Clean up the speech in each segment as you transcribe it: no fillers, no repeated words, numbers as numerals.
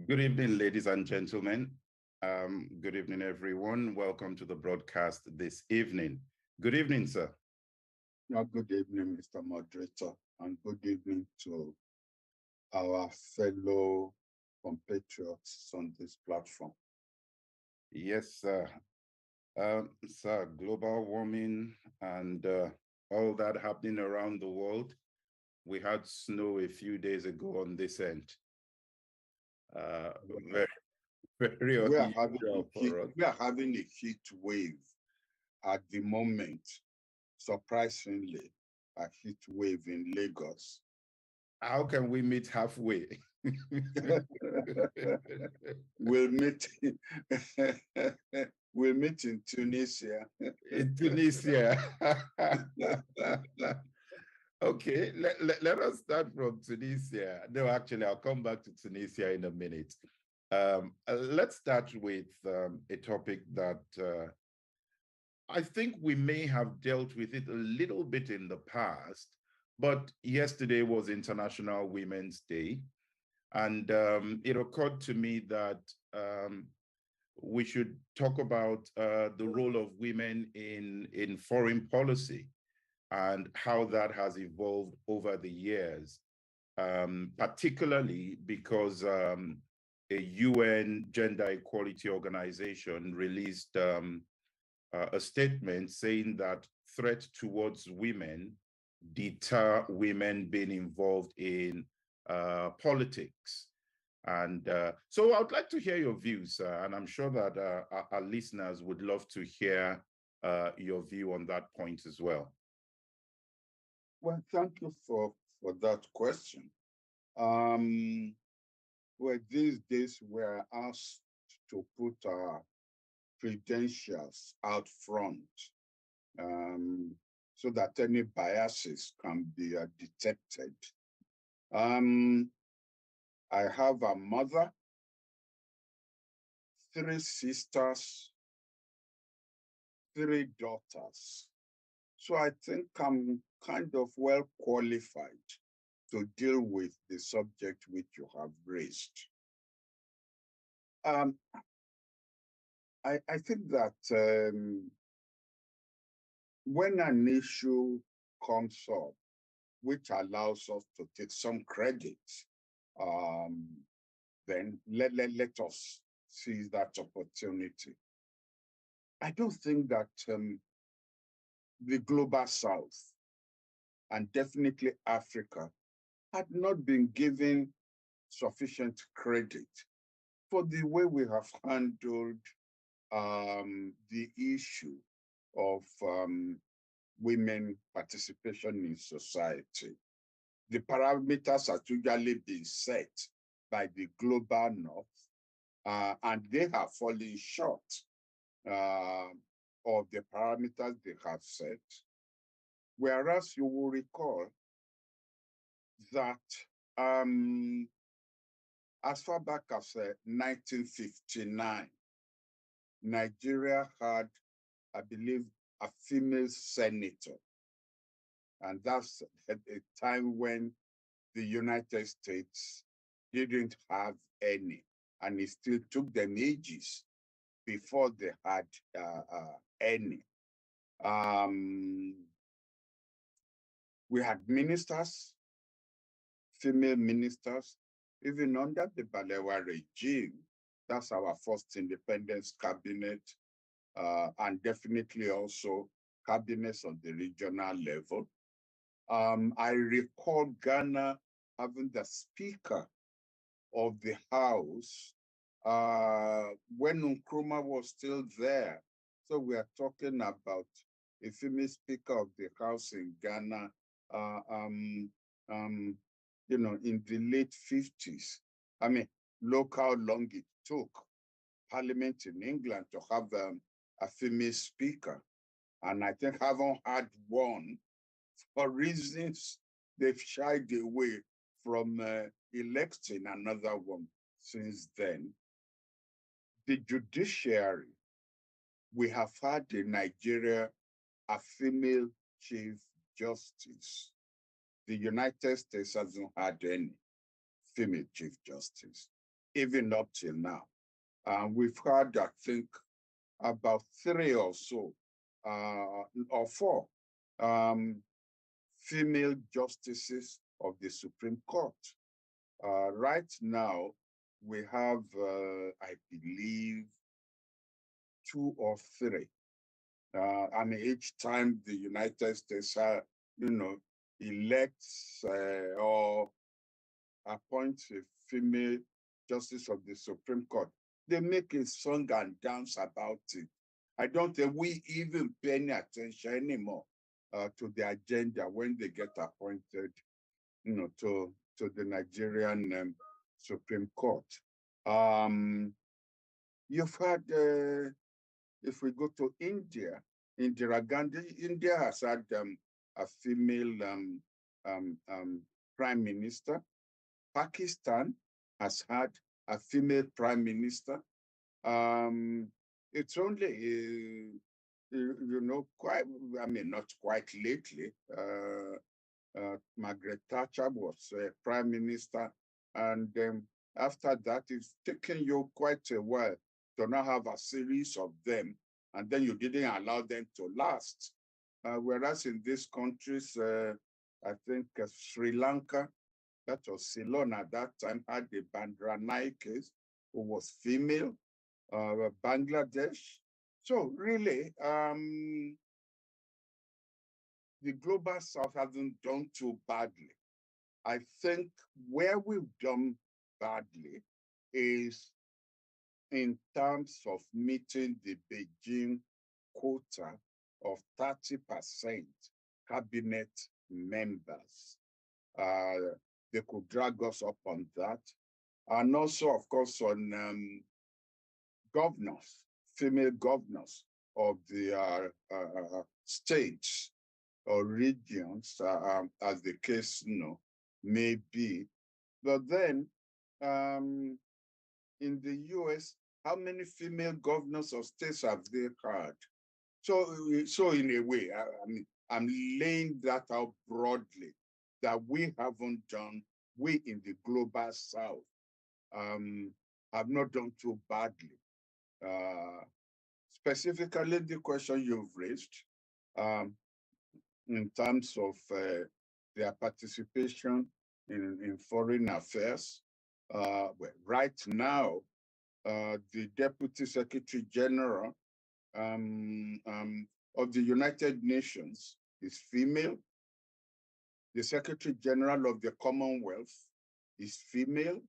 Good evening, ladies and gentlemen. Good evening, everyone. Welcome to the broadcast this evening. Good evening, sir. Good evening, Mr. Moderator, and good evening to our fellow compatriots on this platform. Yes, sir. Sir, global warming and all that happening around the world. We had snow a few days ago on this end. Very, very unusual for us. We are having a heat wave at the moment, surprisingly, a heat wave in Lagos. How can we meet halfway? We'll meet we'll meet in Tunisia. In Tunisia. Okay, let us start from Tunisia. No, actually, I'll come back to Tunisia in a minute. Let's start with a topic that I think we may have dealt with it a little bit in the past, but yesterday was International Women's Day. And it occurred to me that we should talk about the role of women in foreign policy and how that has evolved over the years, particularly because a UN gender equality organization released a statement saying that threats towards women deter women being involved in politics. And so I'd like to hear your views, and I'm sure that our listeners would love to hear your view on that point as well. Well, thank you for that question. Well, these days we're asked to put our credentials out front so that any biases can be detected. I have a mother, 3 sisters, 3 daughters. So I think I'm kind of well qualified to deal with the subject which you have raised. I think that when an issue comes up, which allows us to take some credit, then let us seize that opportunity. I don't think that the global South, and definitely Africa, had not been given sufficient credit for the way we have handled the issue of women participation in society. The parameters are usually being set by the global North, and they have fallen short of the parameters they have set. Whereas you will recall that as far back as 1959, Nigeria had, I believe, a female senator. And that's at a time when the United States didn't have any. And it still took them ages before they had any. We had ministers, female ministers, even under the Balewa regime. That's our first independence cabinet, and definitely also cabinets on the regional level. I recall Ghana having the Speaker of the House when Nkrumah was still there. So we are talking about a female Speaker of the House in Ghana, in the late 50s. I mean, look how long it took Parliament in England to have a female Speaker. And I think haven't had one for reasons they've shied away from electing another one since then. The judiciary, we have had in Nigeria a female Chief Justice. The United States hasn't had any female Chief Justice. even up till now. We've had, I think, about 3 or so, or 4 female justices of the Supreme Court. Right now, we have, I believe, 2 or 3. I mean, each time the United States, elects or appoints a female justice of the Supreme Court, they make a song and dance about it. I don't think we even pay any attention anymore to the agenda when they get appointed, to the Nigerian Supreme Court. You've had, if we go to India, Indira Gandhi, India has had a female prime minister. Pakistan has had a female prime minister. It's only, quite, I mean, not quite lately. Margaret Thatcher was prime minister. And after that, it's taken you quite a while to now have a series of them. And then you didn't allow them to last. Whereas in these countries, I think Sri Lanka, that was Ceylon at that time, had the Bandra Naikes, who was female, Bangladesh. So really, the Global South hasn't done too badly. I think where we've done badly is in terms of meeting the Beijing quota of 30% cabinet members. They could drag us up on that. And also, of course, on governors, female governors of the states or regions, as the case may be. But then, in the US, how many female governors of states have they had? So in a way, I mean, I'm laying that out broadly, that we haven't done, we in the Global South have not done too badly. Specifically, the question you've raised in terms of their participation in foreign affairs. Well, right now, the Deputy Secretary General of the United Nations is female. The Secretary General of the Commonwealth is female.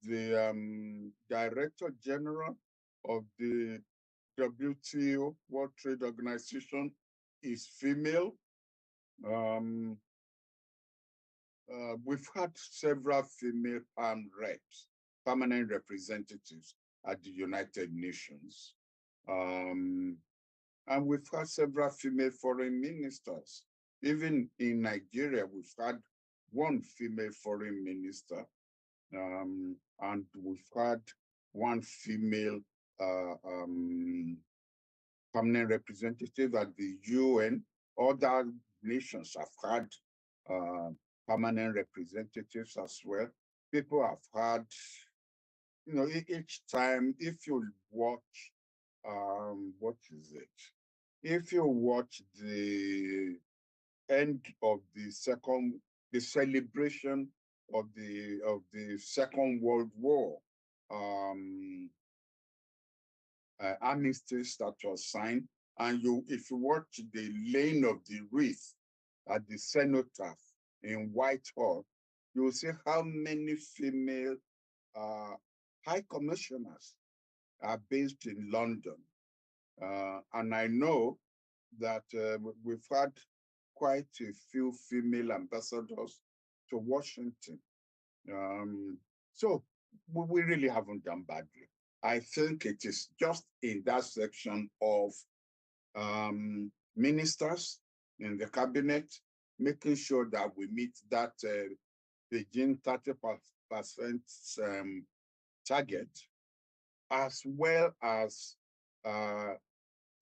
The Director General of the WTO, World Trade Organization, is female. We've had several female reps, permanent representatives at the United Nations. And we've had several female foreign ministers. Even in Nigeria, we've had one female foreign minister, and we've had one female permanent representative at the UN. Other nations have had permanent representatives as well. People have had, each time, if you watch, what is it? If you watch the end of the celebration of the Second World War, armistice that was signed, and if you watch the laying of the wreath at the cenotaph in Whitehall, you will see how many female high commissioners are based in London. And I know that we've had quite a few female ambassadors to Washington. So we really haven't done badly. I think it is just in that section of ministers in the cabinet, making sure that we meet that Beijing 30% target, as well as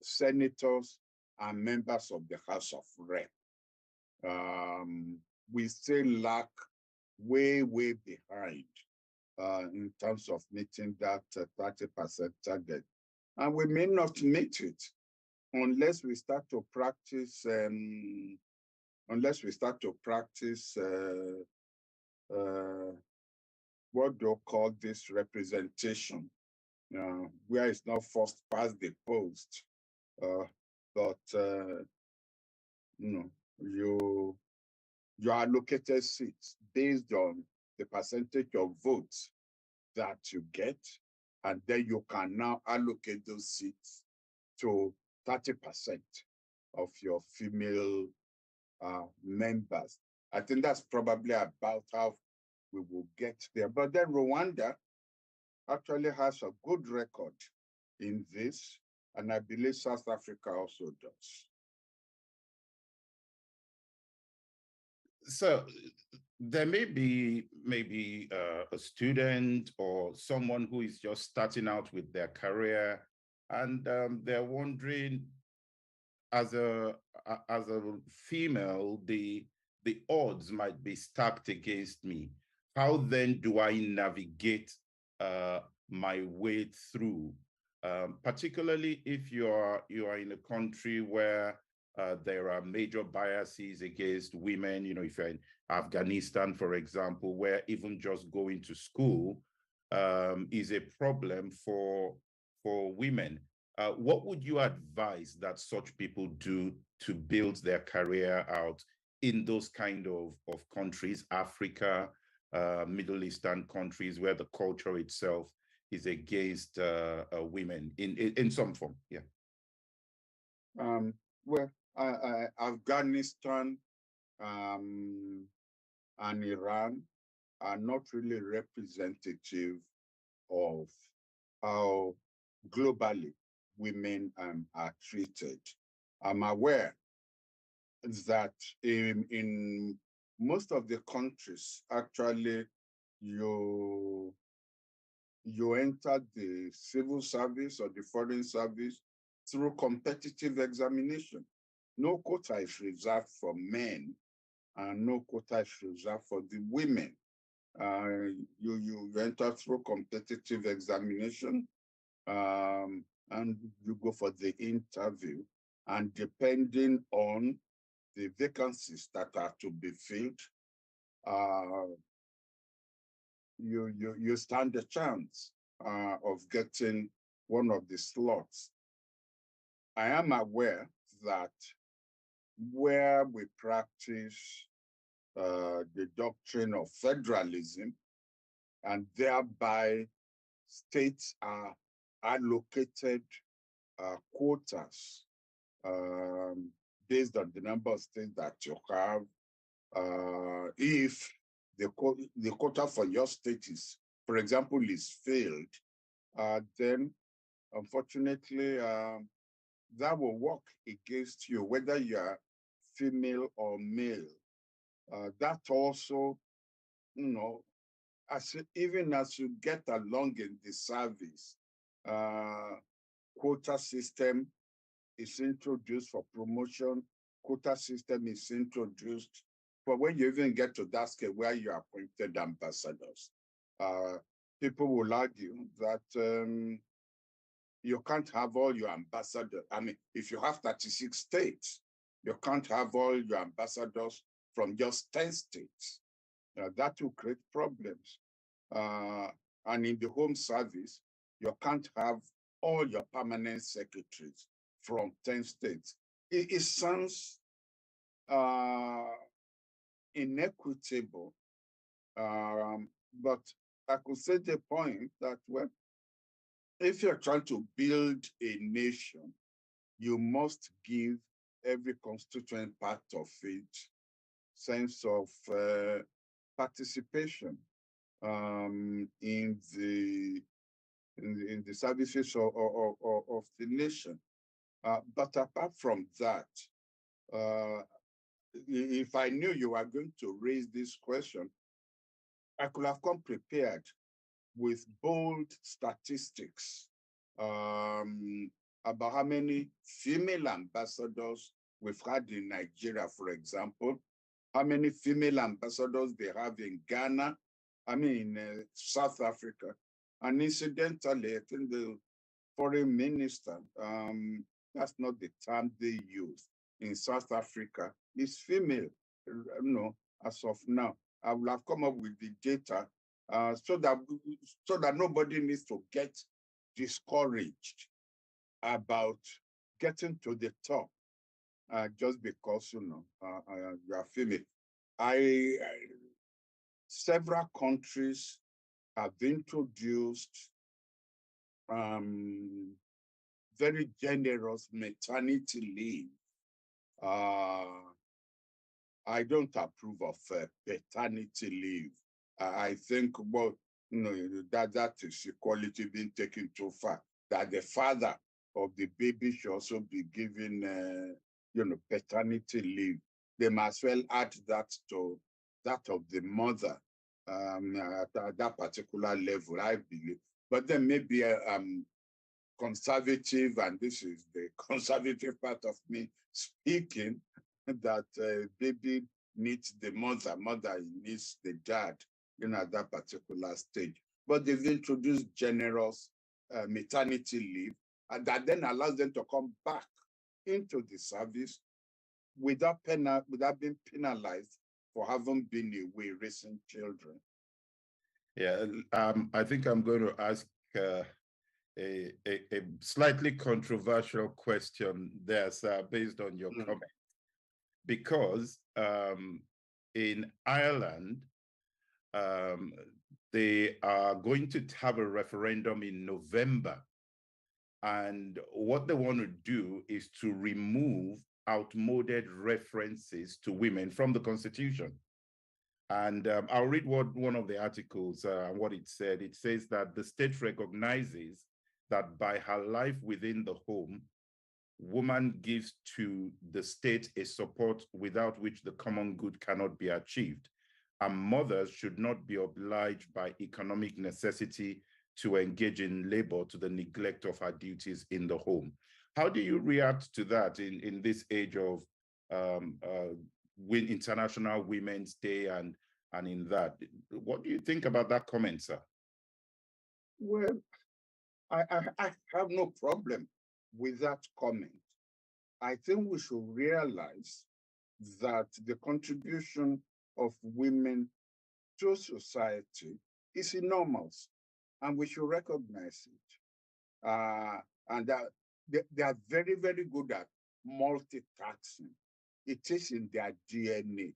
senators and members of the House of Rep. We still lack way, way behind in terms of meeting that 30% target. And we may not meet it unless we start to practice, what do you call this representation, where it's not first past the post, but you allocated seats based on the percentage of votes that you get, and then you can now allocate those seats to 30% of your female members. I think that's probably about how we will get there. But then Rwanda actually has a good record in this, and I believe South Africa also does. So there may be maybe a student or someone who is just starting out with their career, and they're wondering, as a female, the odds might be stacked against me. How then do I navigate my way through? Particularly if you are in a country where there are major biases against women. If you're in Afghanistan, for example, where even just going to school is a problem for women. What would you advise that such people do to build their career out in those kind of countries, Africa, Middle Eastern countries, where the culture itself is against women in some form? Yeah. Well, Afghanistan and Iran are not really representative of how globally women are treated. I'm aware that in most of the countries, actually, you enter the civil service or the foreign service through competitive examination. No quota is reserved for men, and no quota is reserved for the women. You enter through competitive examination, and you go for the interview. And depending on the vacancies that are to be filled, you stand a chance of getting one of the slots. I am aware that where we practice the doctrine of federalism, and thereby states are allocated quotas based on the number of states that you have. If the quota for your state is, for example, is failed, then unfortunately that will work against you, whether you are female or male. That also, even as you get along in the service, quota system is introduced for promotion. Quota system is introduced for when you even get to that scale where you are appointed ambassadors. People will argue that you can't have all your ambassadors. I mean, if you have 36 states, you can't have all your ambassadors from just 10 states. That will create problems. And in the home service, you can't have all your permanent secretaries from 10 states. It sounds inequitable, but I could say the point that, well, if you're trying to build a nation, you must give every constituent part of it sense of participation in the services of the nation. But apart from that, if I knew you were going to raise this question, I could have come prepared with bold statistics about how many female ambassadors we've had in Nigeria, for example, how many female ambassadors they have in Ghana, I mean, South Africa. And incidentally, I think the foreign minister, that's not the term they use in South Africa, is female, as of now. I will have come up with the data so that nobody needs to get discouraged about getting to the top just because you are female. Several countries have introduced very generous maternity leave. I don't approve of paternity leave. I think, well, that is equality being taken too far. That the father of the baby should also be given, paternity leave. They must well add that to that of the mother at that particular level, I believe. But then maybe conservative, and this is the conservative part of me speaking, that baby needs the mother needs the dad, at that particular stage. But they've introduced generous maternity leave that then allows them to come back into the service without being penalized for having been away raising children. Yeah, I think I'm going to ask a slightly controversial question there, sir, based on your comment. Because in Ireland, they are going to have a referendum in November. And what they want to do is to remove outmoded references to women from the Constitution. And I'll read what one of the articles, what it said. It says that the state recognizes that by her life within the home, woman gives to the state a support without which the common good cannot be achieved. And mothers should not be obliged by economic necessity to engage in labor to the neglect of her duties in the home. How do you react to that in this age of International Women's Day and in that? What do you think about that comment, sir? Well, I have no problem with that comment. I think we should realize that the contribution of women to society is enormous, and we should recognize it. And that they are very, very good at multitasking. It is in their DNA.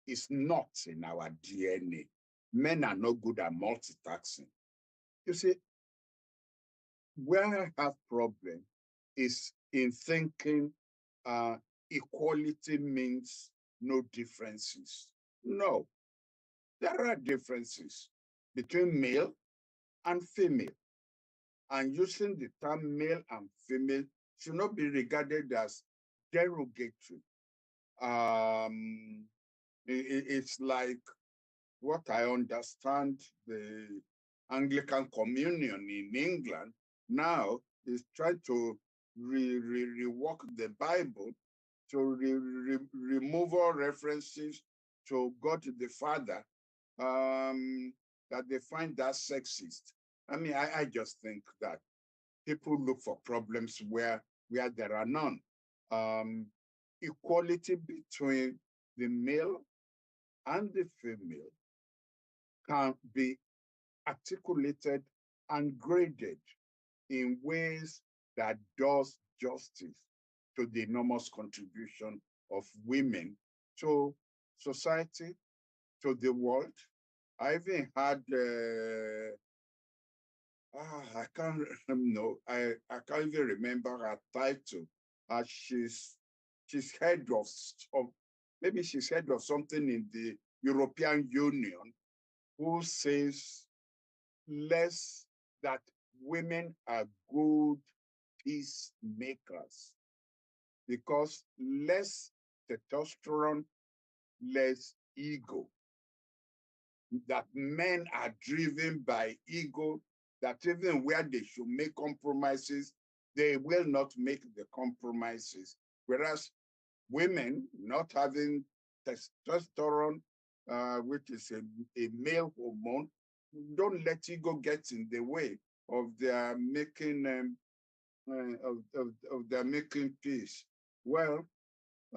It's not in our DNA. Men are not good at multitasking. You see, where I have problem is in thinking equality means no differences. No, there are differences between male and female. And using the term male and female should not be regarded as derogatory. It's like what I understand the Anglican Communion in England now is trying to rework the Bible to remove all references to God the Father, that they find that sexist. I mean, I just think that people look for problems where there are none. Equality between the male and the female can be articulated and graded in ways that does justice to the enormous contribution of women to society, to the world. I even had I can't know. I can't even remember her title. She's head of maybe she's head of something in the European Union, who says less that women are good peacemakers because less testosterone, less ego. That men are driven by ego, that even where they should make compromises, they will not make the compromises. Whereas women not having testosterone, which is a male hormone. Don't let it go get in the way of their making of their making peace. Well,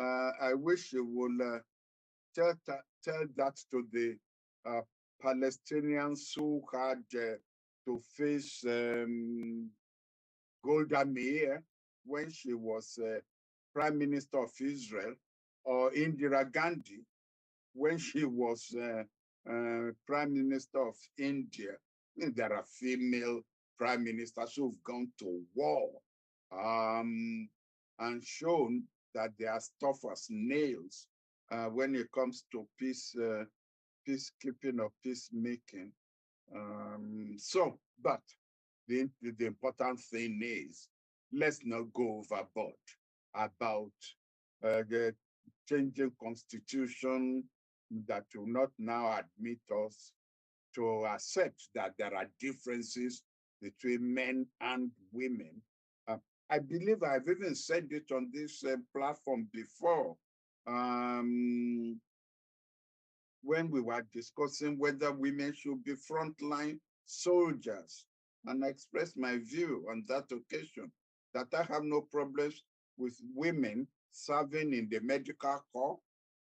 I wish you would tell that to the Palestinians who had to face Golda Meir when she was Prime Minister of Israel, or Indira Gandhi when she was Prime Minister of India. There are female prime ministers who've gone to war and shown that they are tough as nails when it comes to peacekeeping or peacemaking. But the important thing is, let's not go overboard about the changing constitution that will not now admit us to accept that there are differences between men and women. I believe I've even said it on this platform before, when we were discussing whether women should be frontline soldiers. And I expressed my view on that occasion that I have no problems with women serving in the medical corps,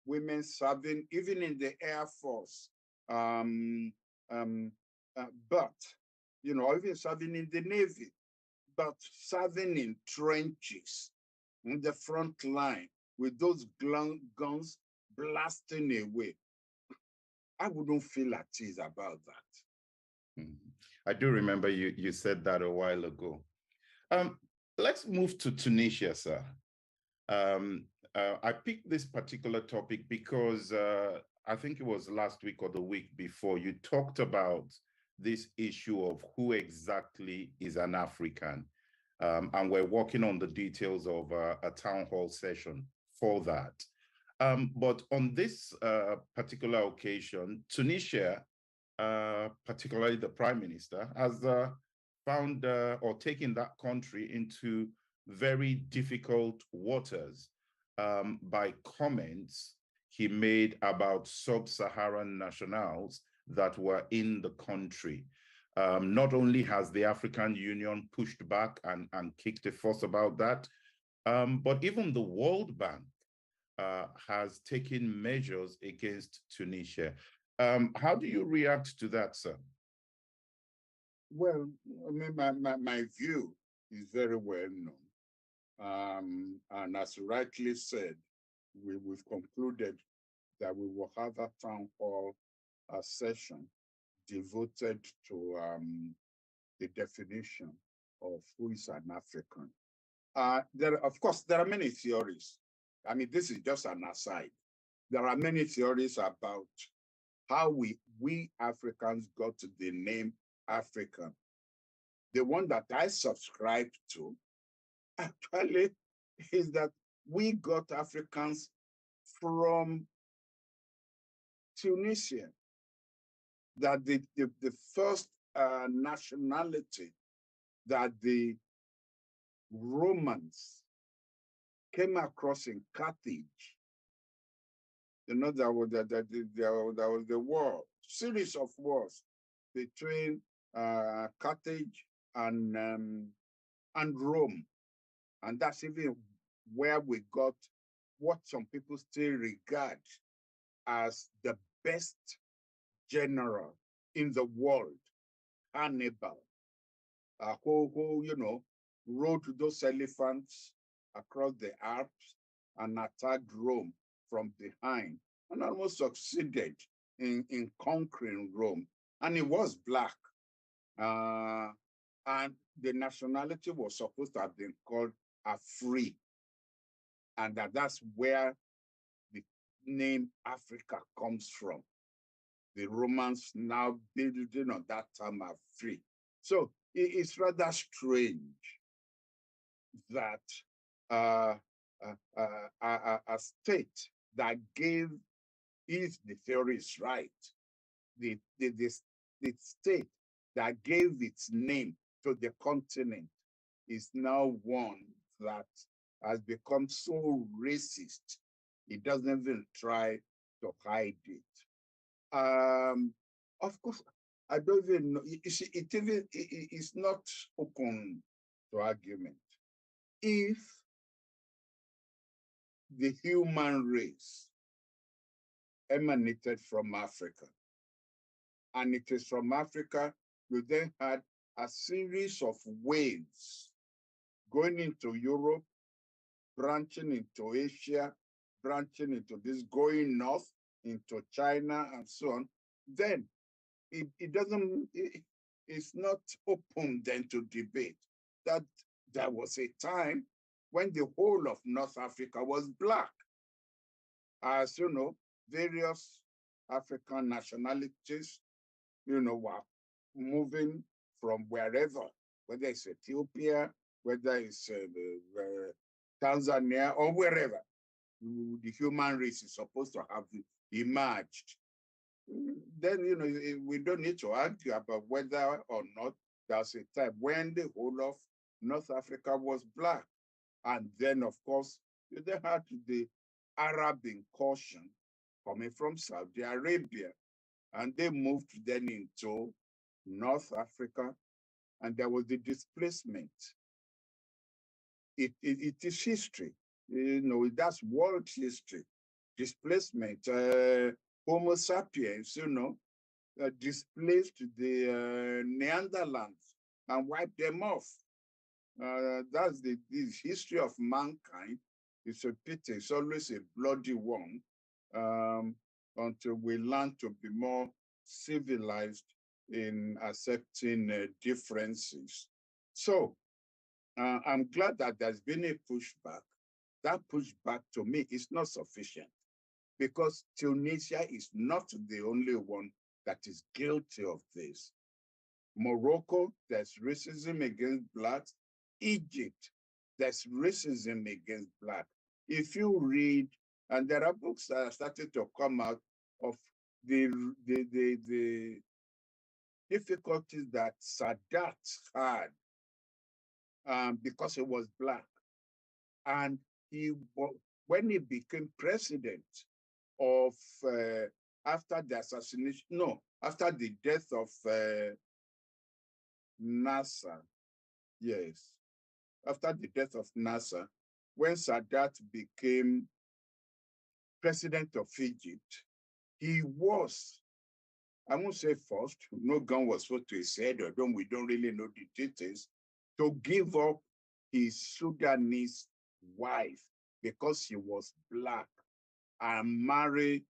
women serving even in the Air Force, but, even serving in the Navy, but serving in trenches, in the front line, with those guns blasting away. I wouldn't feel at ease about that. I do remember you said that a while ago. Let's move to Tunisia, sir. I picked this particular topic because I think it was last week or the week before, you talked about this issue of who exactly is an African. And we're working on the details of a town hall session for that. But on this particular occasion, Tunisia, particularly the prime minister, has found or taken that country into very difficult waters by comments he made about sub-Saharan nationals that were in the country. Not only has the African Union pushed back and kicked a fuss about that, but even the World Bank has taken measures against Tunisia. How do you react to that, sir? Well, I mean, my view is very well known. And as rightly said, we've concluded that we will have a town hall session devoted to the definition of who is an African. Of course, there are many theories. I mean, this is just an aside. There are many theories about how we Africans got the name African. The one that I subscribe to actually is that we got Africans from Tunisia, that the first nationality that the Romans came across in Carthage. There was the war, series of wars between Carthage and Rome. And that's even where we got what some people still regard as the best general in the world, Hannibal, who rode those elephants across the Alps and attacked Rome from behind and almost succeeded in conquering Rome. And he was black. And the nationality was supposed to have been called Afri. And that's where the name Africa comes from. The Romans now building on that term Afri. So it's rather strange that a state that gave, if the theory is right, the state that gave its name to the continent is now one that has become so racist, it doesn't even try to hide it. Of course, I don't even know. You see, it's not open to argument. If the human race emanated from Africa, and it is from Africa, you then had a series of waves going into Europe, branching into Asia, branching into this, going north into China and so on, then it's not open then to debate that there was a time when the whole of North Africa was Black. As you know, various African nationalities, were moving from wherever, whether it's Ethiopia, whether it's Tanzania, or wherever the human race is supposed to have emerged. Then, we don't need to argue about whether or not there's a time when the whole of North Africa was Black. And then, of course, they had the Arab incursion coming from Saudi Arabia. And they moved then into North Africa, and there was the displacement. It is history. That's world history. Displacement. Homo sapiens, displaced the Neanderthals and wiped them off. That's the history of mankind. It's a pity. It's always a bloody one until we learn to be more civilized in accepting differences. So I'm glad that there's been a pushback. That pushback to me is not sufficient because Tunisia is not the only one that is guilty of this. Morocco, there's racism against Blacks. Egypt, there's racism against Black. If you read, and there are books that are starting to come out of the difficulties that Sadat had because he was Black. And when he became president of, after the assassination, no, after the death of Nasser, yes, after the death of Nasser, when Sadat became president of Egypt, he was, I won't say forced, no gun was put to his head, we don't really know the details, to give up his Sudanese wife because she was Black and marry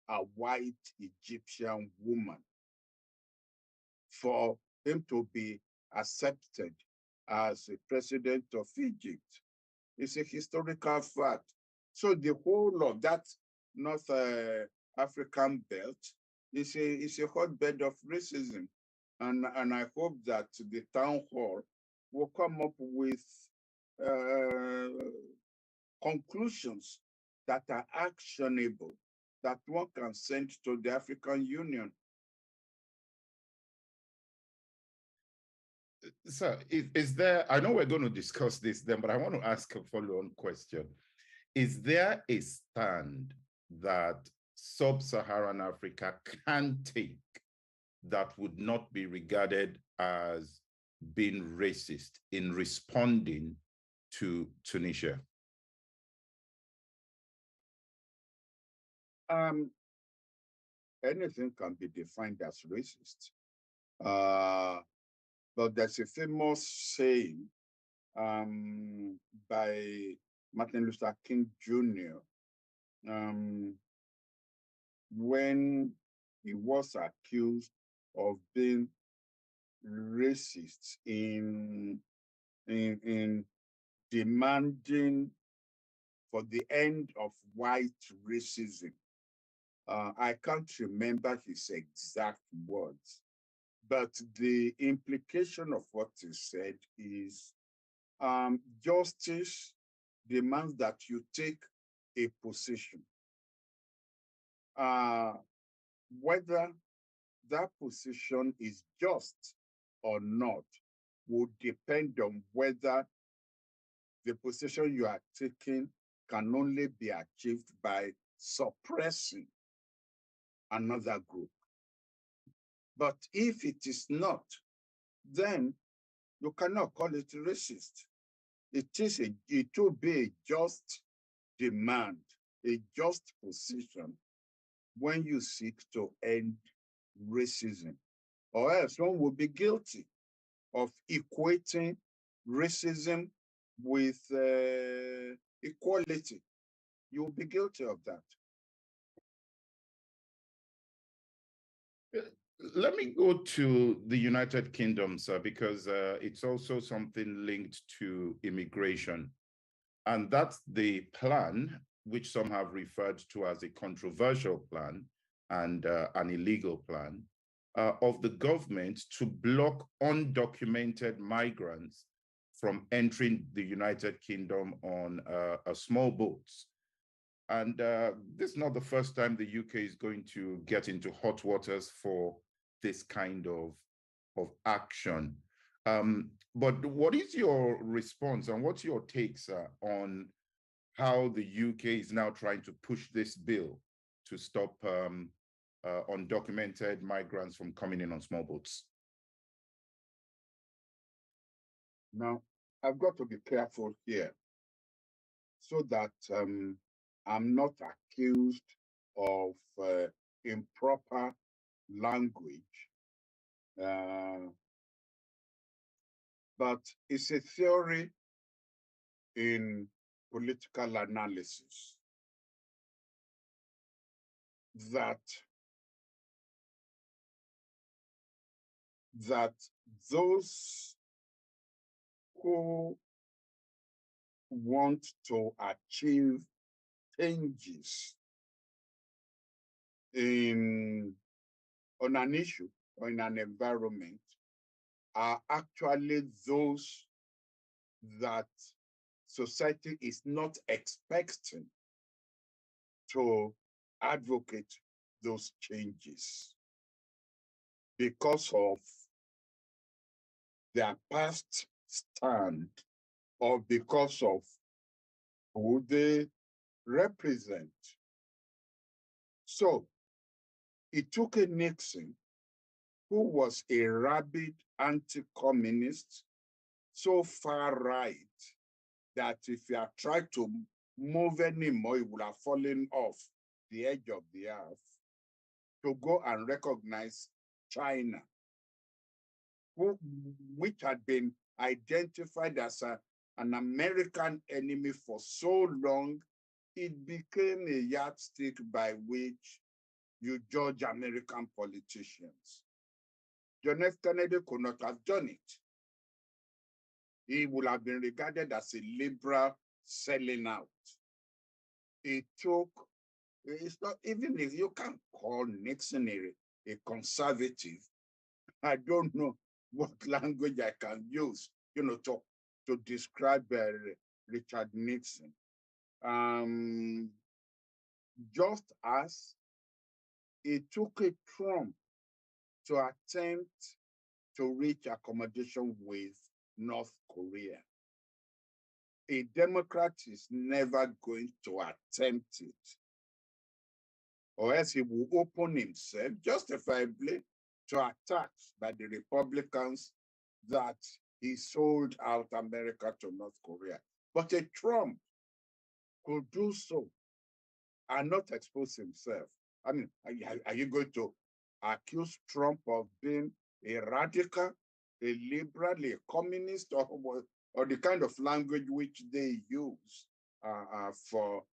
a white Egyptian woman for him to be accepted as a president of Egypt. It's a historical fact. So the whole of that North African belt is a hotbed of racism. And I hope that the town hall will come up with conclusions that are actionable, that one can send to the African Union. So is there, I know we're going to discuss this then, but I want to ask a follow-on question. Is there a stand that sub-Saharan Africa can take that would not be regarded as being racist in responding to Tunisia? Anything can be defined as racist. But there's a famous saying by Martin Luther King Jr. When he was accused of being racist in demanding for the end of white racism. I can't remember his exact words, but the implication of what he said is justice demands that you take a position. Whether that position is just or not will depend on whether the position you are taking can only be achieved by suppressing another group. But if it is not, then you cannot call it racist. It will be a just demand, a just position when you seek to end racism, or else one will be guilty of equating racism with equality. You will be guilty of that. Let me go to the United Kingdom, sir, because it's also something linked to immigration. And that's the plan, which some have referred to as a controversial plan and an illegal plan, of the government to block undocumented migrants from entering the United Kingdom on small boats. And this is not the first time the UK is going to get into hot waters for this kind of action. But what is your response and what's your takes on how the UK is now trying to push this bill to stop undocumented migrants from coming in on small boats? Now, I've got to be careful here so that I'm not accused of improper language. But it's a theory in political analysis that those who want to achieve changes on an issue or in an environment are actually those that society is not expecting to advocate those changes because of their past stand or because of who they represent. So it took a Nixon who was a rabid anti-communist, so far right that if you have tried to move any more, it would have fallen off the edge of the earth, to go and recognize China, which had been identified as an American enemy for so long, it became a yardstick by which you judge American politicians. John F. Kennedy could not have done it. He would have been regarded as a liberal selling out. It took, it's not, even if you can't call Nixon a conservative, I don't know what language I can use, to describe Richard Nixon. Just as it took a Trump to attempt to reach accommodation with North Korea. A Democrat is never going to attempt it, or else he will open himself justifiably to attacks by the Republicans that he sold out America to North Korea. But a Trump could do so and not expose himself. I mean, are you going to accuse Trump of being a radical, a liberal, a communist, or the kind of language which they use for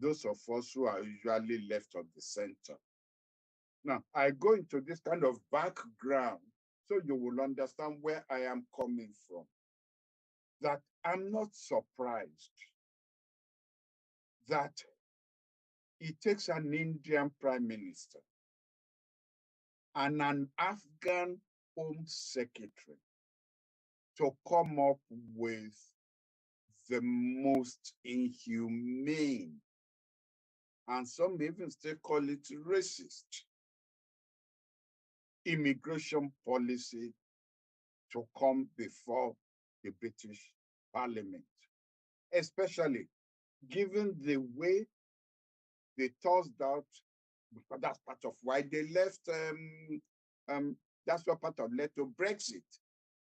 those of us who are usually left of the center? Now, I go into this kind of background so you will understand where I am coming from. That I'm not surprised that it takes an Indian prime minister and an Afghan home secretary to come up with the most inhumane, and some even still call it racist, immigration policy to come before the British Parliament, especially given the way they tossed out because that's part of why they left. That's what part of led to Brexit.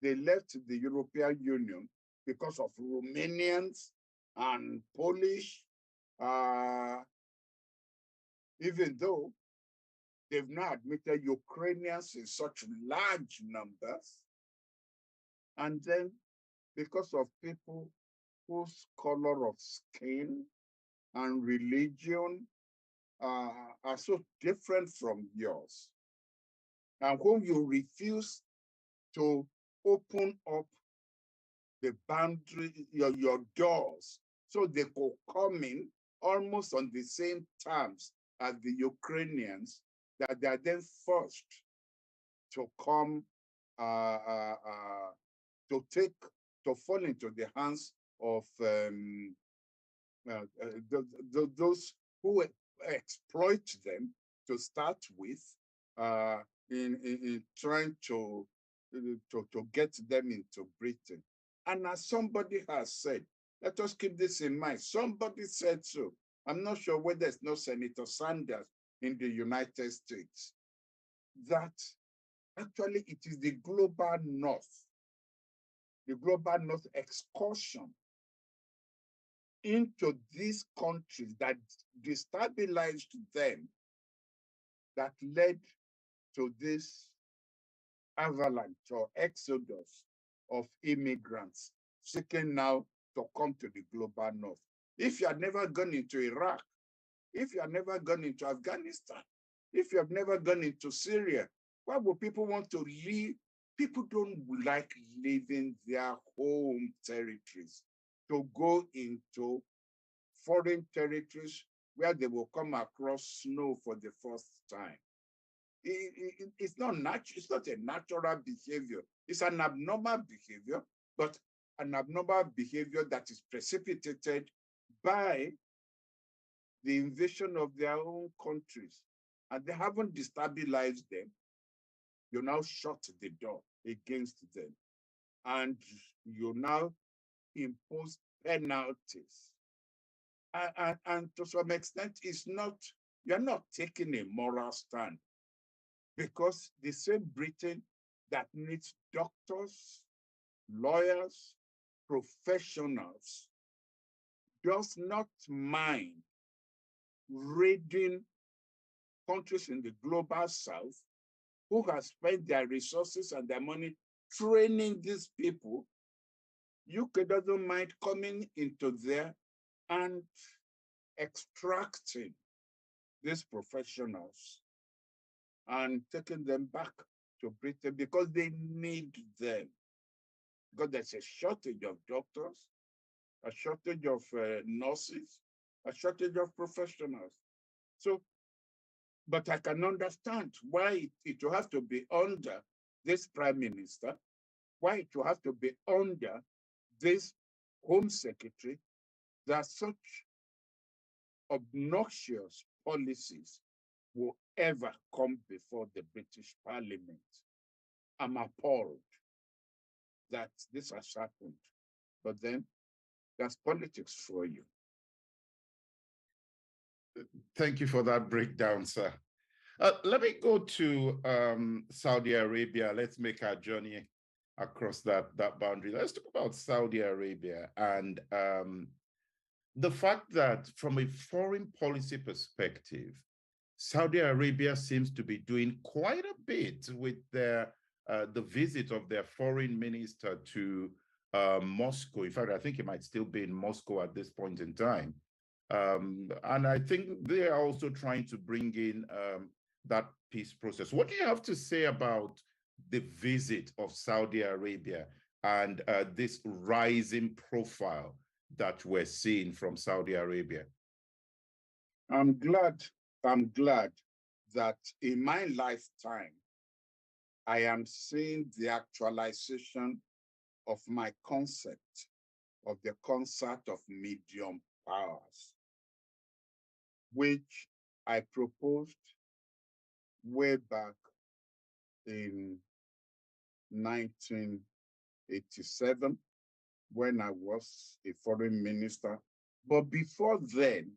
They left the European Union because of Romanians and Polish, even though they've now admitted Ukrainians in such large numbers. And then because of people whose color of skin and religion are so different from yours, and whom you refuse to open up the boundary, your doors, so they could come in almost on the same terms as the Ukrainians, that they are then forced to come to fall into the hands of those who exploit them to start with, in trying to get them into Britain. And as somebody has said, let us keep this in mind. Somebody said so. I'm not sure whether it's not Senator Sanders in the United States, that actually it is the global north excursion into these countries that destabilized them, that led to this avalanche or exodus of immigrants seeking now to come to the global north. If you have never gone into Iraq, if you have never gone into Afghanistan, if you have never gone into Syria, why would people want to leave? People don't like leaving their home territories to go into foreign territories where they will come across snow for the first time. It's not natural. It's not a natural behavior. It's an abnormal behavior, but an abnormal behavior that is precipitated by the invasion of their own countries. And they haven't destabilized them. You now shut the door against them. And you now impose penalties. And to some extent, you're not taking a moral stand, because the same Britain that needs doctors, lawyers, professionals does not mind raiding countries in the global south who have spent their resources and their money training these people. UK doesn't mind coming into there and extracting these professionals and taking them back to Britain because they need them. Because there's a shortage of doctors, a shortage of nurses, a shortage of professionals. So, but I can understand why it will have to be under this prime minister, why it will have to be under this home secretary, that such obnoxious policies will ever come before the British Parliament. I'm appalled that this has happened. But then that's politics for you. Thank you for that breakdown, sir. Let me go to Saudi Arabia. Let's make our journey across that boundary. Let's talk about Saudi Arabia and the fact that from a foreign policy perspective, Saudi Arabia seems to be doing quite a bit with their the visit of their foreign minister to Moscow. In fact, I think he might still be in Moscow at this point in time. And I think they are also trying to bring in that peace process. What do you have to say about the visit of Saudi Arabia and this rising profile that we're seeing from Saudi Arabia? I'm glad that in my lifetime, I am seeing the actualization of my concept of the concert of medium powers, which I proposed way back in 1987 when I was a foreign minister. But before then,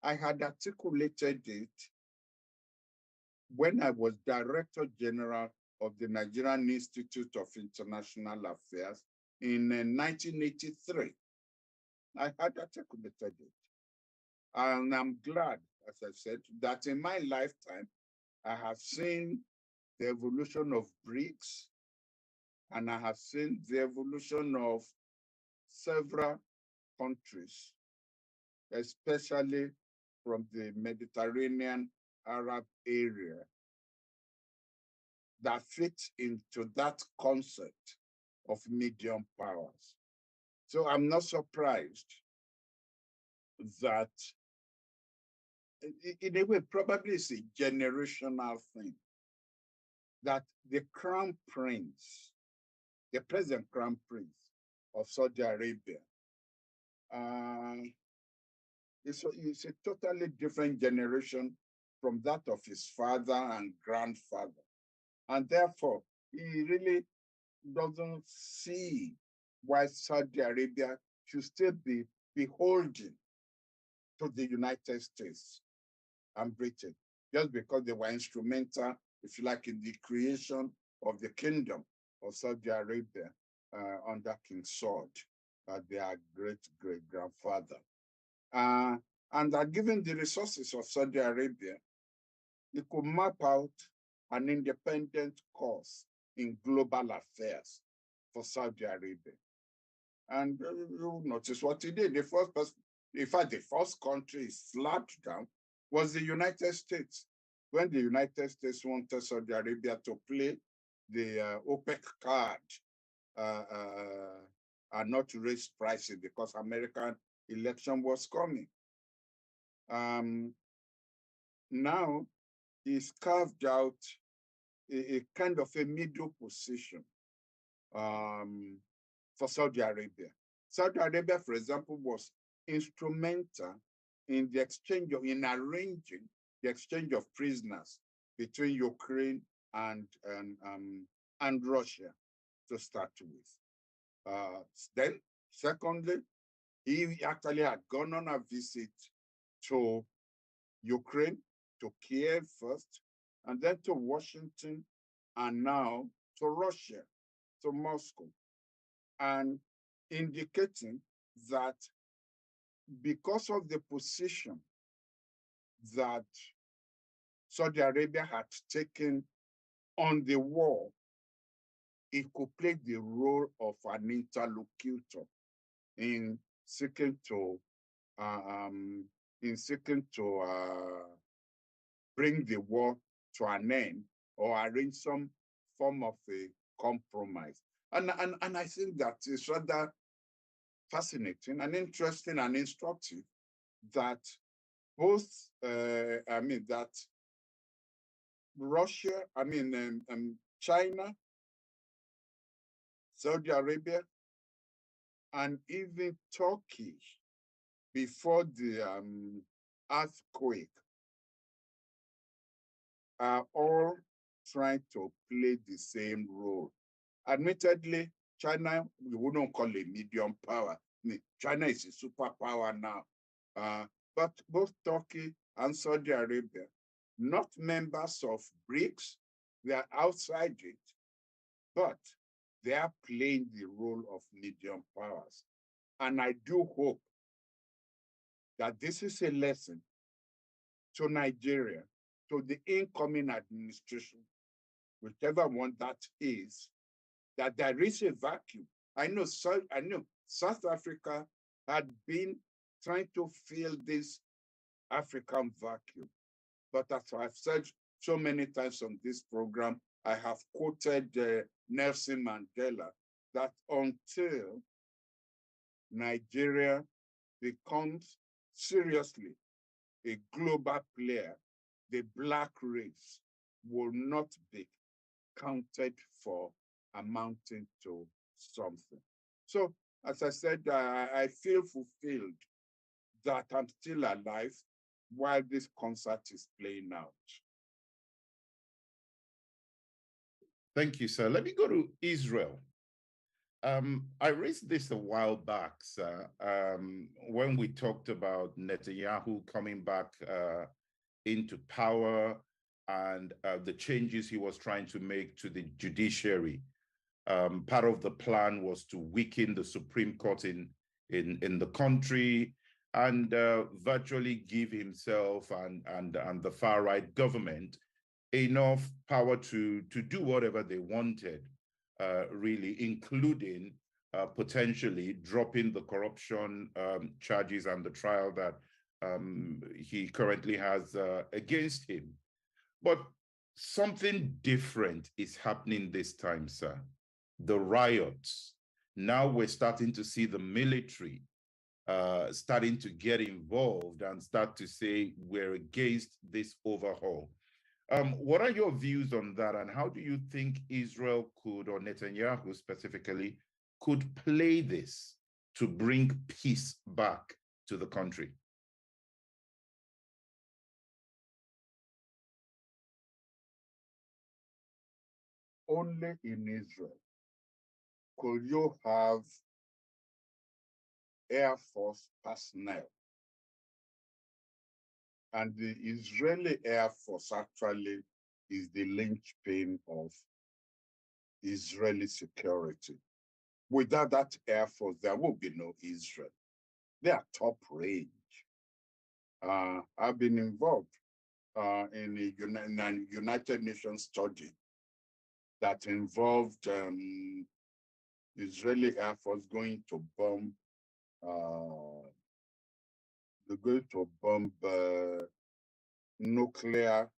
I had articulated it when I was Director General of the Nigerian Institute of International Affairs in 1983. I had articulated it. And I'm glad, as I said, that in my lifetime, I have seen the evolution of BRICS, and I have seen the evolution of several countries, especially from the Mediterranean Arab area, that fit into that concept of medium powers. So I'm not surprised that, in a way, probably it's a generational thing, that the crown prince, the present crown prince of Saudi Arabia, it's a totally different generation from that of his father and grandfather. And therefore, he really doesn't see why Saudi Arabia should still be beholden to the United States and Britain, just because they were instrumental, if you like, in the creation of the kingdom of Saudi Arabia under King Saud, their great-great-grandfather. And that given the resources of Saudi Arabia, it could map out an independent course in global affairs for Saudi Arabia. And you notice what he did. The first person, in fact, the first country he slapped down was the United States. When the United States wanted Saudi Arabia to play the OPEC card and not to raise prices because American election was coming. Now he's carved out a kind of a middle position for Saudi Arabia. Saudi Arabia, for example, was instrumental in the exchange of, in arranging the exchange of prisoners between Ukraine and Russia to start with. Then, secondly, he actually had gone on a visit to Ukraine, to Kiev first, and then to Washington, and now to Russia, to Moscow, and indicating that because of the position that Saudi Arabia had taken on the war, it could play the role of an interlocutor in seeking to bring the war to an end or arrange some form of a compromise. And I think that is rather fascinating and interesting and instructive that both, that Russia, China, Saudi Arabia, and even Turkey before the earthquake are all trying to play the same role. Admittedly, China, we wouldn't call it medium power. China is a superpower now. But both Turkey and Saudi Arabia, not members of BRICS, they are outside it, but they are playing the role of medium powers. And I do hope that this is a lesson to Nigeria, to the incoming administration, whichever one that is, that there is a vacuum. I know South Africa had been trying to fill this African vacuum. But as I've said so many times on this program, I have quoted Nelson Mandela that until Nigeria becomes seriously a global player, the Black race will not be counted for amounting to something. So, as I said, I feel fulfilled that I'm still alive while this concert is playing out. Thank you, sir. Let me go to Israel. I raised this a while back, sir, when we talked about Netanyahu coming back into power and the changes he was trying to make to the judiciary. Part of the plan was to weaken the Supreme Court in the country and virtually give himself and the far-right government enough power to do whatever they wanted, really, including potentially dropping the corruption charges and the trial that he currently has against him. But something different is happening this time, sir. The riots. Now we're starting to see the military starting to get involved and start to say we're against this overhaul. What are your views on that, and how do you think Israel could, or Netanyahu specifically, could play this to bring peace back to the country? Only in Israel could you have Air Force personnel. And the Israeli Air Force actually is the linchpin of Israeli security. Without that Air Force, there will be no Israel. They are top range. I've been involved in a United Nations study that involved Israeli Air Force going to bomb nuclear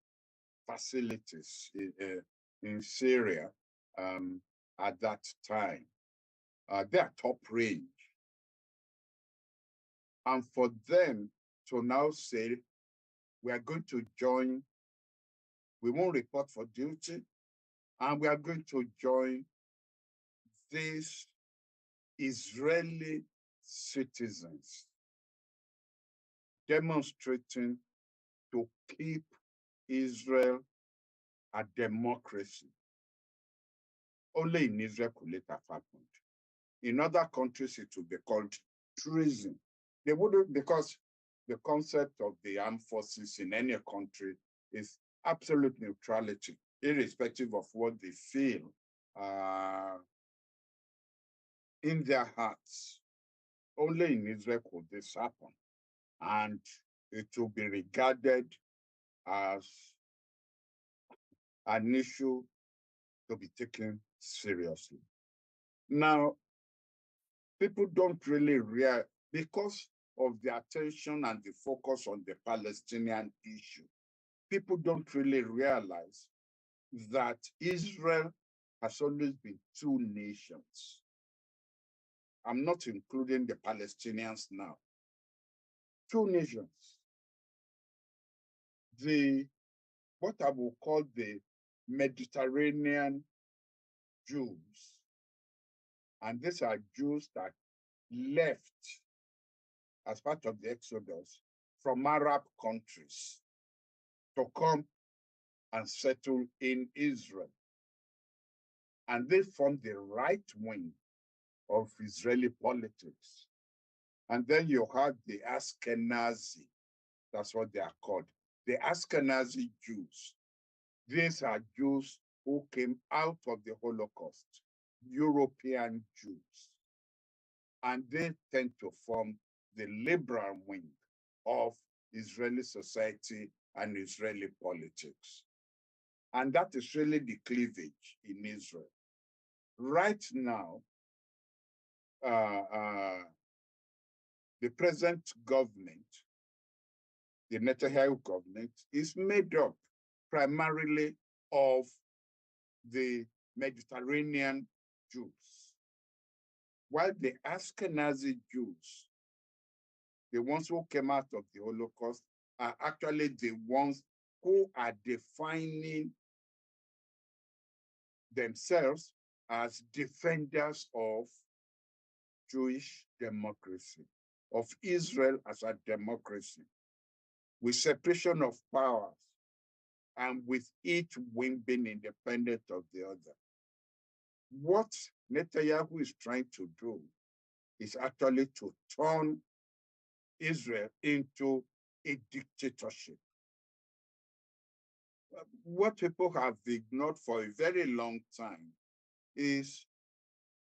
facilities in Syria at that time. They are top range. And for them to now say, we are going to join, we won't report for duty, and we are going to join these Israeli citizens demonstrating to keep Israel a democracy. Only in Israel could it have happened. In other countries, it would be called treason. They wouldn't, because the concept of the armed forces in any country is absolute neutrality, irrespective of what they feel in their hearts. Only in Israel could this happen. And it will be regarded as an issue to be taken seriously. Now, people don't really realize, because of the attention and the focus on the Palestinian issue, people don't really realize that Israel has always been two nations. I'm not including the Palestinians now. Two nations. What I will call the Mediterranean Jews, and these are Jews that left as part of the Exodus from Arab countries to come and settle in Israel. And they formed the right wing of Israeli politics. And then you had the Ashkenazi, that's what they are called, the Ashkenazi Jews. These are Jews who came out of the Holocaust, European Jews. And they tend to form the liberal wing of Israeli society and Israeli politics. And that is really the cleavage in Israel. Right now, the present government, the Netanyahu government, is made up primarily of the Mediterranean Jews, while the Ashkenazi Jews, the ones who came out of the Holocaust, are actually the ones who are defining themselves as defenders of Jewish democracy, of Israel as a democracy, with separation of powers and with each wing being independent of the other. What Netanyahu is trying to do is actually to turn Israel into a dictatorship. what people have ignored for a very long time is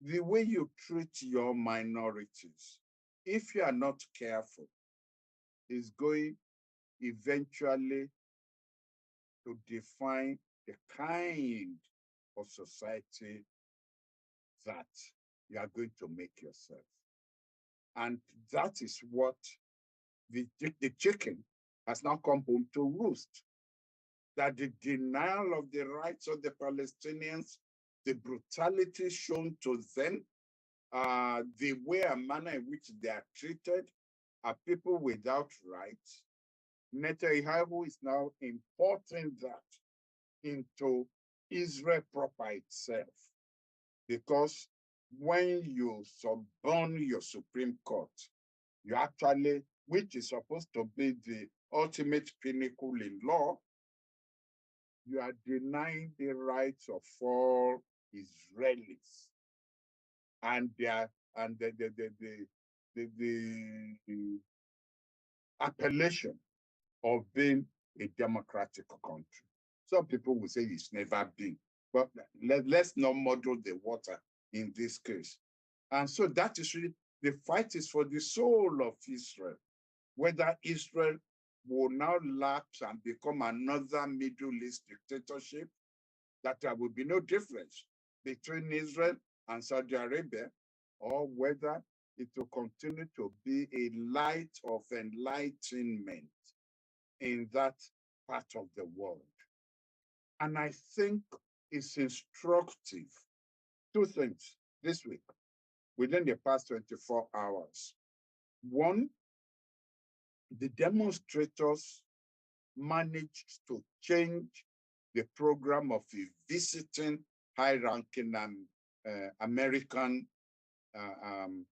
the way you treat your minorities. If you are not careful, is going eventually to define the kind of society that you are going to make yourself. And that is what the chicken has now come home to roost. That the denial of the rights of the Palestinians, the brutality shown to them, the way and manner in which they are treated are people without rights. Netanyahu is now importing that into Israel proper itself. Because when you suborn your Supreme Court, you actually, which is supposed to be the ultimate pinnacle in law, you are denying the rights of all Israelis and their and the appellation of being a democratic country. Some people will say it's never been, but let's not muddle the water in this case. And so that is really, the fight is for the soul of Israel, whether Israel will now lapse and become another Middle East dictatorship, that there will be no difference between Israel and Saudi Arabia, or whether it will continue to be a light of enlightenment in that part of the world. And I think it's instructive. Two things this week, within the past 24 hours. One, the demonstrators managed to change the program of a visiting high-ranking American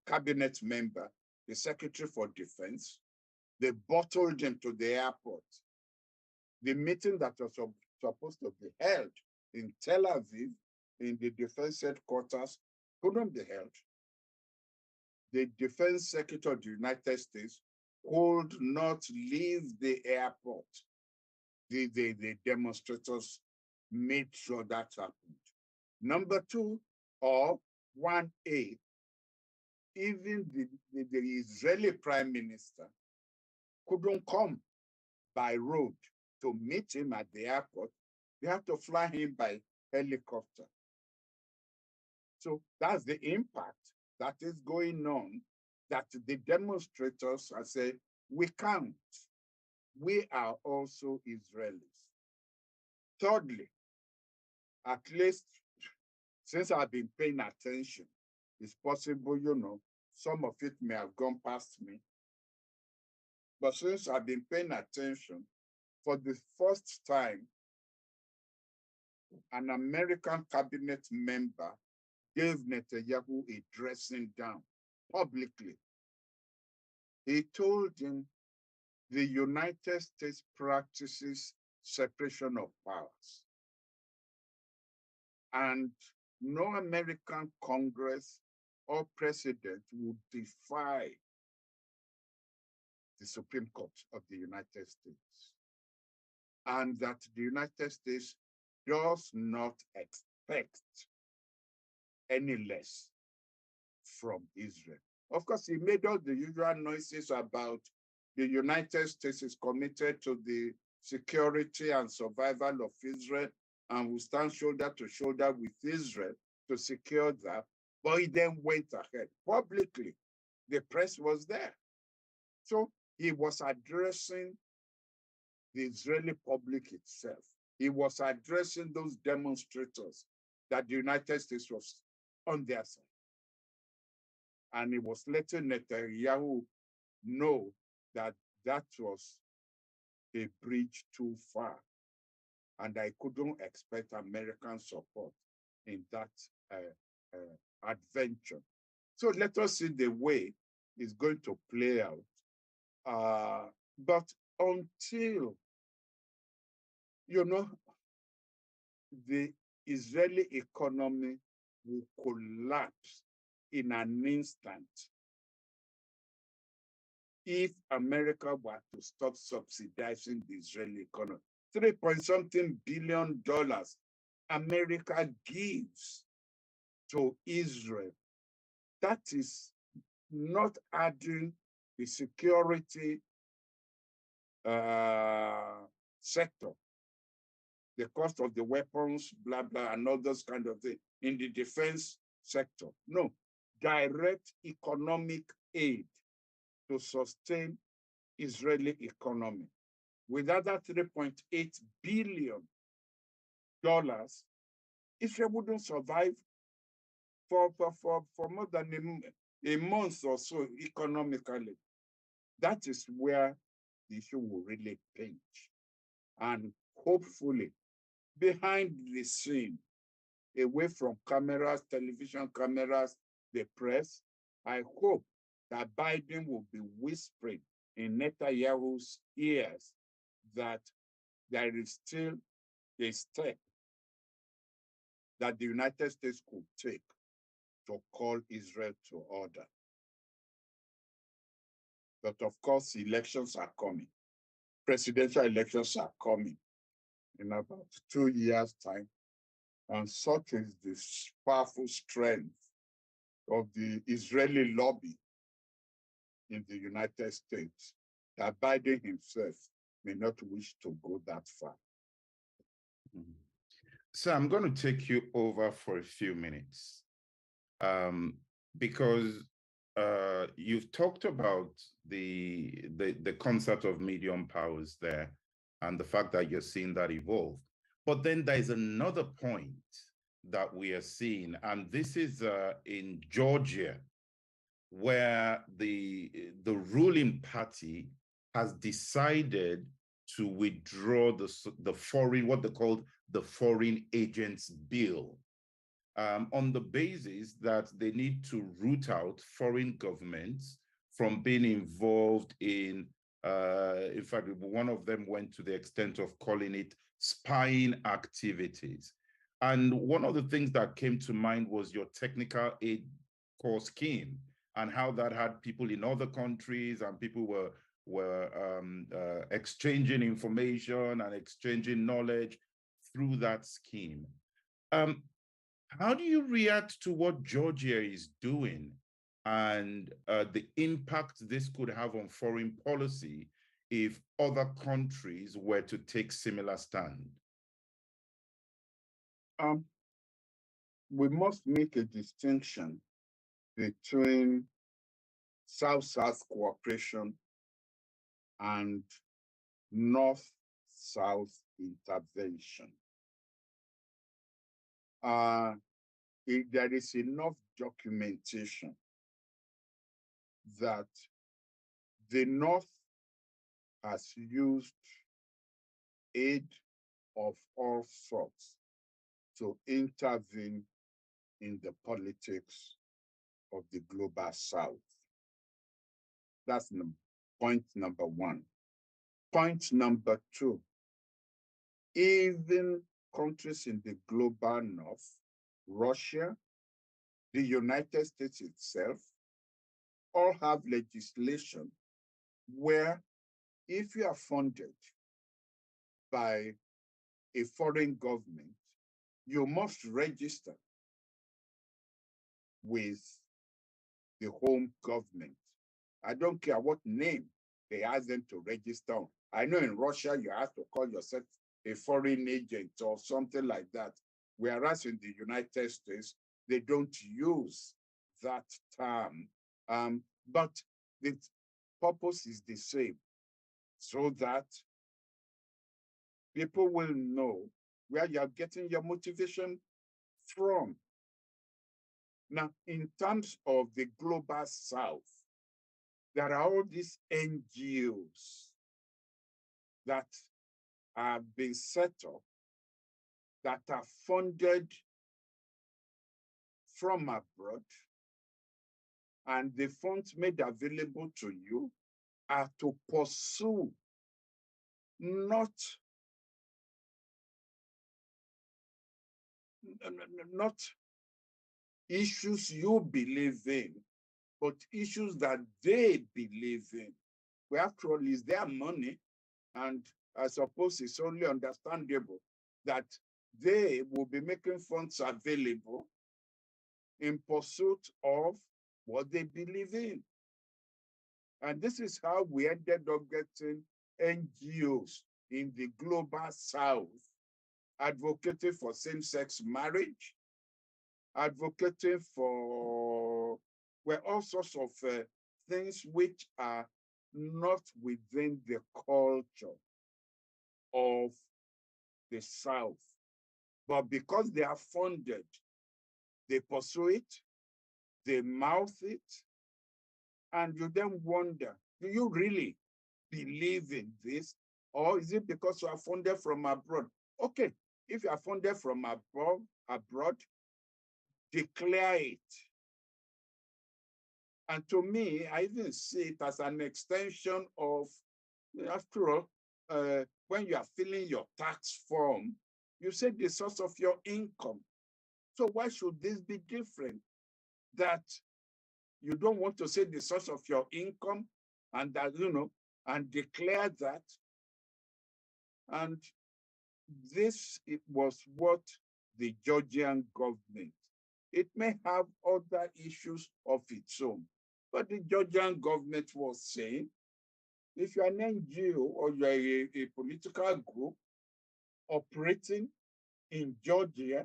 cabinet member, the Secretary for Defense. They bottled him to the airport. The meeting that was supposed to be held in Tel Aviv, in the defense headquarters, couldn't be held. The Defense Secretary of the United States could not leave the airport. The demonstrators made sure that happened. Number two, or 1A, even the Israeli Prime Minister couldn't come by road to meet him at the airport. They had to fly him by helicopter. So that's the impact that is going on, that the demonstrators are saying, we can't. We are also Israelis. Thirdly, at least since I've been paying attention, it's possible, some of it may have gone past me. But since I've been paying attention, for the first time, an American cabinet member gave Netanyahu a dressing down publicly. He told him the United States practices separation of powers. And no American Congress or president would defy the Supreme Court of the United States. And that the United States does not expect any less from Israel. Of course, he made all the usual noises about the United States is committed to the security and survival of Israel and will stand shoulder to shoulder with Israel to secure that. But he then went ahead publicly. The press was there. So he was addressing the Israeli public itself. He was addressing those demonstrators that the United States was on their side. And he was letting Netanyahu know that that was a bridge too far. And I couldn't expect American support in that adventure. So let us see the way it's going to play out. But until, the Israeli economy will collapse in an instant if America were to stop subsidizing the Israeli economy. $3 point something billion America gives to Israel. That is not adding the security sector, the cost of the weapons, blah, blah, and all those kind of things in the defense sector. No, direct economic aid to sustain Israeli economy. Without that $3.8 billion, Israel wouldn't survive for more than a month or so economically. That is where the issue will really pinch. And hopefully, behind the scene, away from cameras, television cameras, the press, I hope that Biden will be whispering in Netanyahu's ears that there is still a step that the United States could take to call Israel to order. But of course, elections are coming. Presidential elections are coming in about 2 years' time. And such is the powerful strength of the Israeli lobby in the United States that Biden himself may not wish to go that far. So I'm going to take you over for a few minutes because you've talked about the concept of medium powers there and the fact that you're seeing that evolve. But then there's another point that we are seeing, and this is in Georgia, where the ruling party has decided to withdraw the foreign, what they called the Foreign Agents Bill, on the basis that they need to root out foreign governments from being involved in fact, one of them went to the extent of calling it spying activities. And one of the things that came to mind was your technical aid core scheme and how that had people in other countries and people were exchanging information and exchanging knowledge through that scheme. How do you react to what Georgia is doing and the impact this could have on foreign policy if other countries were to take similar stand? We must make a distinction between South-South cooperation and North-South intervention. If there is enough documentation that the North has used aid of all sorts to intervene in the politics of the global South. That's point number one. Point number two, even countries in the global North, Russia, the United States itself, all have legislation where if you are funded by a foreign government, you must register with the home government. I don't care what name they ask them to register on. I know in Russia, you have to call yourself a foreign agent or something like that. Whereas in the United States, they don't use that term. But the purpose is the same, so that people will know where you're getting your motivation from. Now, in terms of the global South, there are all these NGOs that have been set up that are funded from abroad, and the funds made available to you are to pursue not issues you believe in, but issues that they believe in. Well, after all, it's their money, and I suppose it's only understandable that they will be making funds available in pursuit of what they believe in. And this is how we ended up getting NGOs in the global south advocating for same-sex marriage, advocating for all sorts of things which are not within the culture of the South. But because they are funded, they pursue it, they mouth it, and you then wonder, do you really believe in this? Or is it because you are funded from abroad? Okay, if you are funded from abroad, declare it. And to me, I even see it as an extension of, after all, when you are filling your tax form, you say the source of your income. So why should this be different? That you don't want to say the source of your income and that, and declare that. And this was what the Georgian government, it may have other issues of its own, but the Georgian government was saying, if you're an NGO or you're a political group operating in Georgia,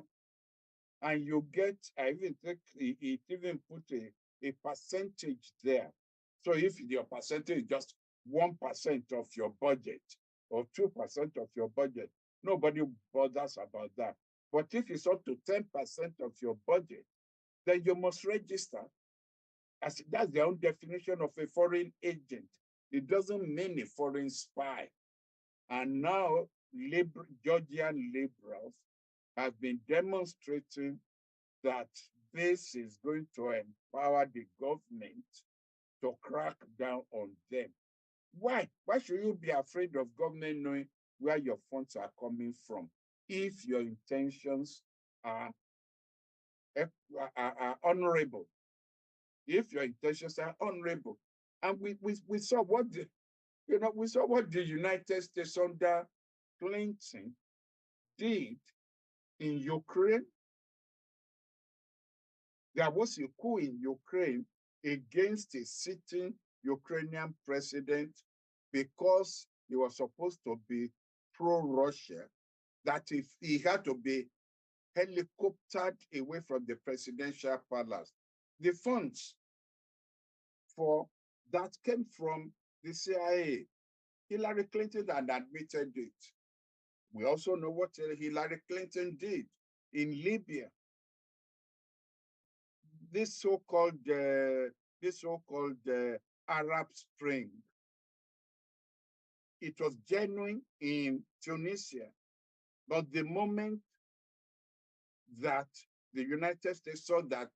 and you get, I even think it even put a percentage there. So if your percentage is just 1% of your budget or 2% of your budget, nobody bothers about that. But if it's up to 10% of your budget, then you must register. As that's their own definition of a foreign agent. It doesn't mean a foreign spy. And now Georgian liberals have been demonstrating that this is going to empower the government to crack down on them. Why? Why should you be afraid of government knowing where your funds are coming from if your intentions are honorable? If your intentions are honorable. And we saw what the United States under Clinton did in Ukraine. There was a coup in Ukraine against a sitting Ukrainian president because he was supposed to be pro-Russia, that if he had to be helicoptered away from the presidential palace. The funds for that came from the CIA. Hillary Clinton had admitted it. We also know what Hillary Clinton did in Libya. This so-called Arab Spring. It was genuine in Tunisia, but the moment that the United States saw that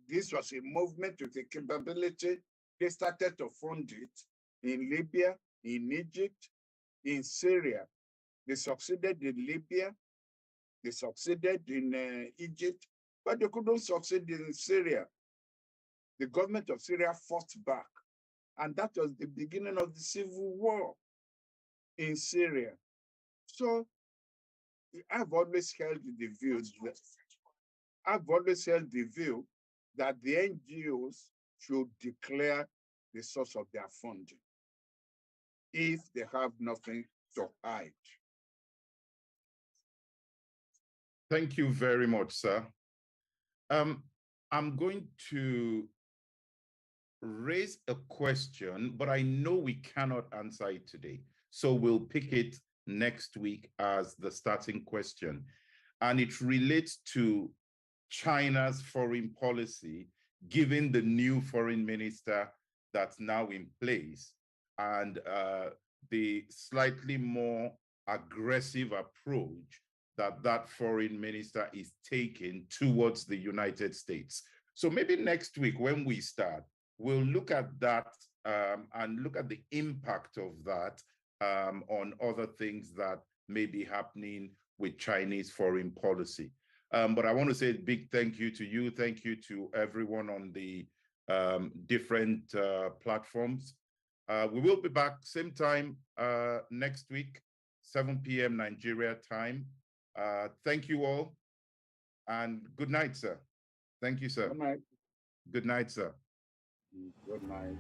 this was a movement with a capability, they started to fund it in Libya, in Egypt, in Syria. They succeeded in Libya, they succeeded in Egypt, but they couldn't succeed in Syria. The government of Syria fought back, and that was the beginning of the civil war in Syria. So I've always held the view that the NGOs should declare the source of their funding if they have nothing to hide. Thank you very much, sir. I'm going to raise a question, but I know we cannot answer it today. So we'll pick it next week as the starting question. And it relates to China's foreign policy, given the new foreign minister that's now in place and the slightly more aggressive approach that foreign minister is taking towards the United States. So maybe next week when we start, we'll look at that and look at the impact of that on other things that may be happening with Chinese foreign policy. But I want to say a big thank you to you. Thank you to everyone on the different platforms. We will be back same time next week, 7 p.m. Nigeria time. Thank you all, and good night, sir. Thank you, sir. Good night. Good night, sir. Good night.